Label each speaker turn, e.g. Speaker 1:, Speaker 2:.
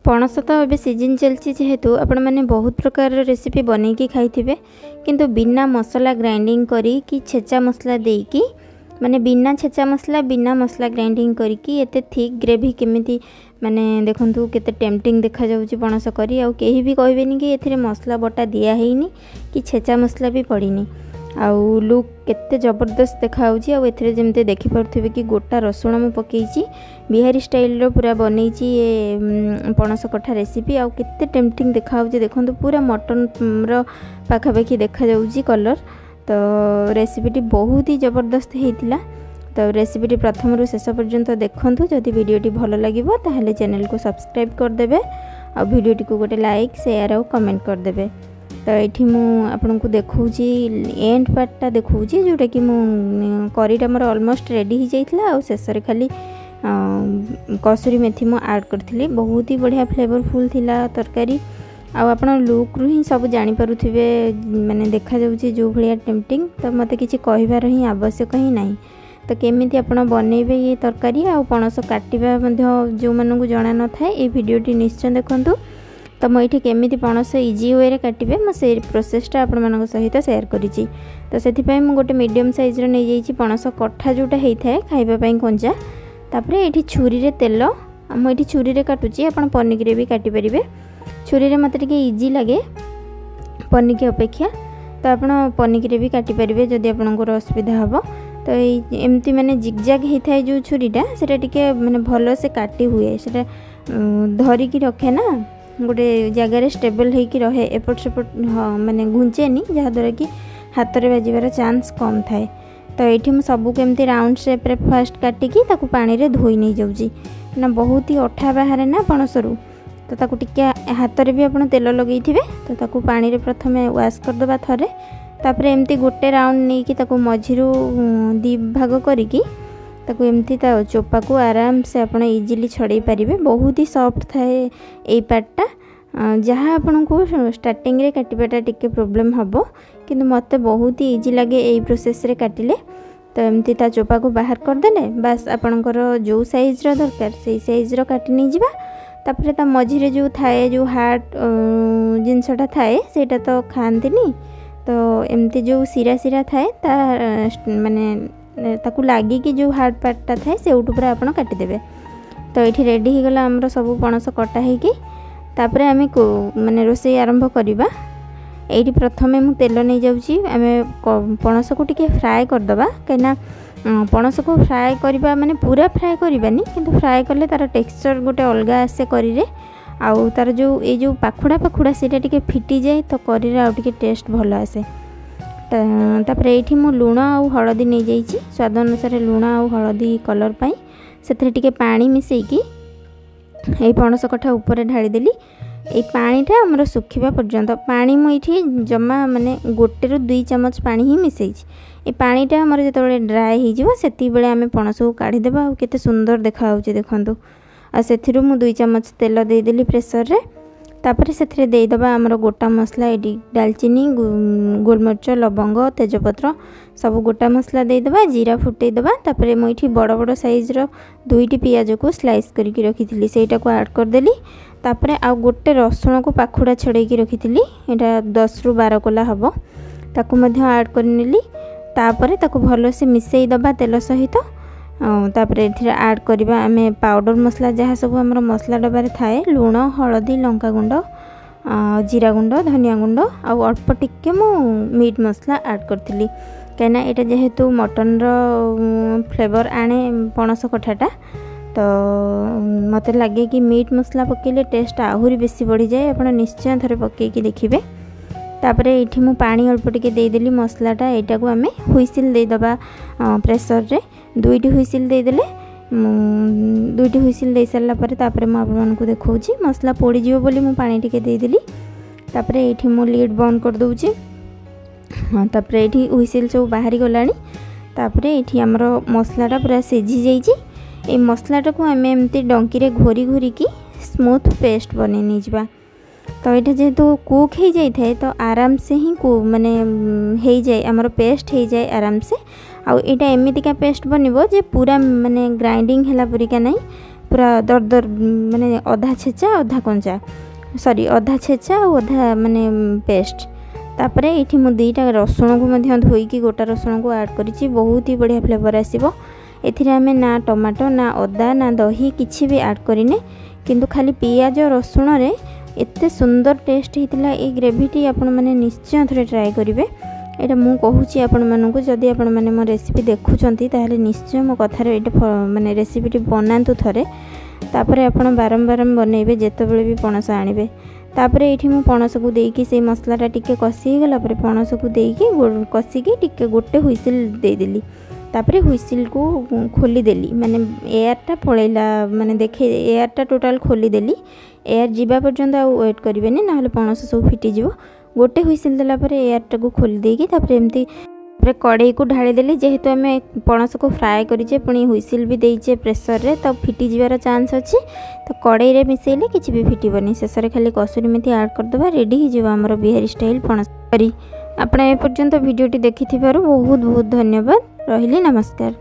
Speaker 1: पणस तो ए सीजन चलती जेहेतु आपण मैंने बहुत प्रकार रेसिपी बनईकी खाई किंतु बिना मसला ग्राइंडिंग करी कि छेचा मसला देकी माने बिना छेचा मसला बिना मसला ग्राइंडिंग करके एते थिक ग्रेवी केमिति माने देखंतु केते टेम्पटिंग देखा जाउची पणस करी आ केही भी कहबेनी कि एथिरे मसला बटा दिया हेनी कि छेचा मसला भी पड़ीनी आउ लुक केते जबरदस्त देखाऊँगी आउ एथिरे जेमते देखि पारुथिबे कि गोटा रसुण मु पकेइची बिहारी स्टाइल रो पूरा बनईची ये पणस कठा रेसिपी आउ केते टेम्पटिंग देखाऊँगी देखंतु पूरा मटन रो पाखापाखि देखा जाउची कलर। तो रेसिपीटी बहुत ही जबरदस्त होता। तो रेसिपीटी प्रथम रु शेष पर्यंत देखंतु जदि वीडियोटी भल लगिबो ताहले चैनल को सब्सक्राइब कर देबे आ वीडियोटी को गोटे लाइक शेयर और कमेंट कर देबे। तो ये मुझे देखौची एंड पार्टा देखौची जोटा कि मु करीटा मोर ऑलमोस्ट रेडी हो जाइतला आ शेष रे खाली कसुरी मेथी मु ऐड करथिली। बहुत ही बढ़िया फ्लेवरफुल थिला तरकारी आ आपण लुक रु ही सब जानि पारुथिबे माने देखा जाउची जो भलिया टेम्पटिंग। तो मते किछि कहिबार ही आवश्यक ही नाही। तो केमिति आपण बनेबे ये तरकारी आ पणस काटिबा मध्ये जो मानकु जणा न थाए ए वीडियोटी निश्चय देखंतु। तो मुझे केमिति पणस इजी वे रे काटिबे मो से प्रोसेसटा आपण मानक सहित शेयर करिछि। तो सेथिपई मु गोटे मीडियम साइज रे नै जाइछि पणस कठा जोटा हेइ थाए खाइबा पई कंचा। तापरे एठी छुरी रे तेल मु एठी छुरी रे काटुछि आपण पनिक रे भी काटि परिबे। छुरी रे मते टिके इजी लागे पनिक के अपेक्षा। तो आपण पनिक रे भी काटि परिबे जदि आपनकर असुविधा हबो। तो एमती माने जिगजैग हेइ थाए जो छुरीटा सेटा टिके माने भलो से काटि हुए सेटा धरि की रखे ना गोटे जगार स्टेबल होकर रहे एपट सेपट माने घुंचेनी जहाँद्वारा कि हाथ में बाजार चांस कम थाए। तो ये मुझे सबू केमती राउंड शेप रे फास्ट काटिकी ताकू पानी रे धोई नहीं जाऊँगी ना बहुत ही अठा बाहर ना पणसरू। तो ताकू टिके हाथ में भी आपन तेल लगे थे तो ताकू पानी रे प्रथम वाश करदे थरे तापर एमती गोटे राउंड नहीं कि ताकू मझिरू दी भाग करिकी ताकू एमती ता चोपा को आराम से आपण इजीली छड़े पारिबे। बहुत ही सॉफ्ट थाए ए पार्टा जहाँ आपण को स्टार्टिंग रे काटिबाटा टिके प्रॉब्लम हबो किंतु मते बहुत ही इजी लगे ए प्रोसेस रे काटिले। तो एमती ता चोपा को बाहर कर देले बस आपणकर जो साइज रो दरकार से साइज रो काटि नहीं जिबा। तापर ता मझिरे जो थाए जो हार्ड जिनसटा थाए सेटा तो खांतिनी। तो एमती जो सिरा सिरा थाए ता माने ताकू लागी कि जो हार्ड पार्टा थाए से उठ पूरा आपन काटि देबे। तो ये रेडी हो गला हमरो सब पणस कटा हेकी तापर आमे को माने रोसे आरंभ करिबा। एठी प्रथमे मु तेल नै जाउची आमे पणस को टिके फ्राई कर दबा कहिना पणस को फ्राई करिबा माने पूरा फ्राई करिबानी किंतु फ्राई करले तार टेक्सचर गोटे अलगा आसे करी रे आउ तार जो ए जो पाखुडा पाखुडा सेटा टिके फिटी जाए तो करी रे आउ टिके टेस्ट भलो आसे। तापर एठी मु लूण आउ हळदी नै जाइची स्वाद अनुसार लूण आउ हळदी कलर पाई सेथरे टिके पानी मिसेकी ए पणस कठा ऊपर ढाली देली। ए पानीटा हमर सुखिबा पर्यंत पानी मु एठी जमा माने गोटे रु 2 चम्मच पानी ही मिसेइची। ए पानीटा हमर जतबेले ड्राई हे जिवो सेति बेले आमे पणस को काढी देबा आ केते सुंदर देखा होउची देखंतु। आ सेथिरु मु 2 चम्मच तेल दे देली प्रेशर रे तापर सेथिरे दे दबा हमर गोटा मसला एडी दालचीनी गोलमरिच लवंग तेजपत्र सब गोटा मसला दे दबा जीरा फुटे दबा। तापर मु एठी बड़ बड़ साइज रो 2टी पियाज को स्लाइस करके रखिथिली सेटा को ऐड कर देली। तापर आ गोटे रसुण को पाखुडा छड़े की रखिथिली एटा 10 रु 12 कोला हबो ताकू मध्य ऐड करनेली। तापर ताकू भलो से मिसेई दबा तेल सहित तापर एथिरे ऐड करबा आमे पाउडर मसला जहाँ सब हमर मसला डबारे थाए लूण हळदी लंका गुंड जीरा गुंड धनिया गुंड आ अल्प टिके मु मीट मसला ऐड करथिली कहना एटा जेहेतु मटन रो फ्लेवर आने पणस कठाटा। तो मते लगे कि मीट मसला पकेले टेस्ट आहुरी बेसी बढ़ी जाए आपण निश्चय थरे पकेकी देखिबे। तापर एठी मु पानी अल्प टिके दे देली मसलाटा एटा को आमे हुइसिल दे दबा प्रेशर रे 2टी हुइसिल दे देले 2टी हुइसिल दे सरला परे तापर मु आपन को देखौची मसला पोड़ी जिवो बोली मु पानी टिके दे देली। तापर एठी मु लीड बंद कर दोउची तापर एठी हुइसिल सब बाहरी गलानी। तापर एठी हमरो मसलाटा पूरा सिझी जाईची ए मसलाटा को आमे एमती डंकी रे घोरी घोरी की स्मूथ पेस्ट बने नि जिबा। तो ये जेहेतु कुक हो जाए तो आराम से ही माने हो जाए आमर पेस्ट हो जाए आराम से। आउ एटा एमितिका पेस्ट बनबो जे पूरा माने ग्राइंडिंग हैला परिका नहीं पूरा दरदर माने अधा छेचा अधा कंचा सॉरी अधा छेचा और अधा माने पेस्ट। तापर ये मु दुईटा रसुण को धोईकी गोटा रसुण को ऐड करी बहुत ही बढ़िया फ्लेवर आसो। एथिरे आमे ना टमाटो ना अदा ना दही किछि भी ऐड करिने किंतु खाली पियाज रसुण रे एते सुंदर टेस्ट होता। ये ग्रेवीटी आपण मैंने निश्चय थोड़े ट्राए करेंगे। यहाँ मुझे कहूँ आपण मानक जदि आपण मैंने मो रेसिपी देखुंत ताहले निश्चय मो कथार ये माने रेसिपीटी बनातु थे। तापर आपण बारंबार बनइबे जितेबाला भी पणस आणवे। तापर ये मु पणस को देकी से मसलाटा टिके कषि गला पणस को देकी कषिकी टिके गोटे हुइसिल देदेली। तापर हुइसिल को खोली देली माने एयरटा पलैला माने देखे एयरटा टोटाल खोली देली। एयर जीवा पर्यंत आ वेट करेंगे ना पणस सब फिटिज। गोटे हुइसिल देला एयरटा को खोली देकी तापर एमती कड़े को ढाली देली। जेहेतु आम पणस को फ्राए करें पुणी हुइसिल भी देचे प्रेसर रे तो फिटी जीवार चांस अच्छी। तो कड़े रे मिसेले किसी भी फिटबनी। शेष में खाली कसुरी मेथी ऐड करदे रेडी हो आमर बिहारी स्टाइल पणस करी। आपण ए पर्यंत वीडियोटी देखि बहुत बहुत धन्यवाद। रहिली नमस्कार।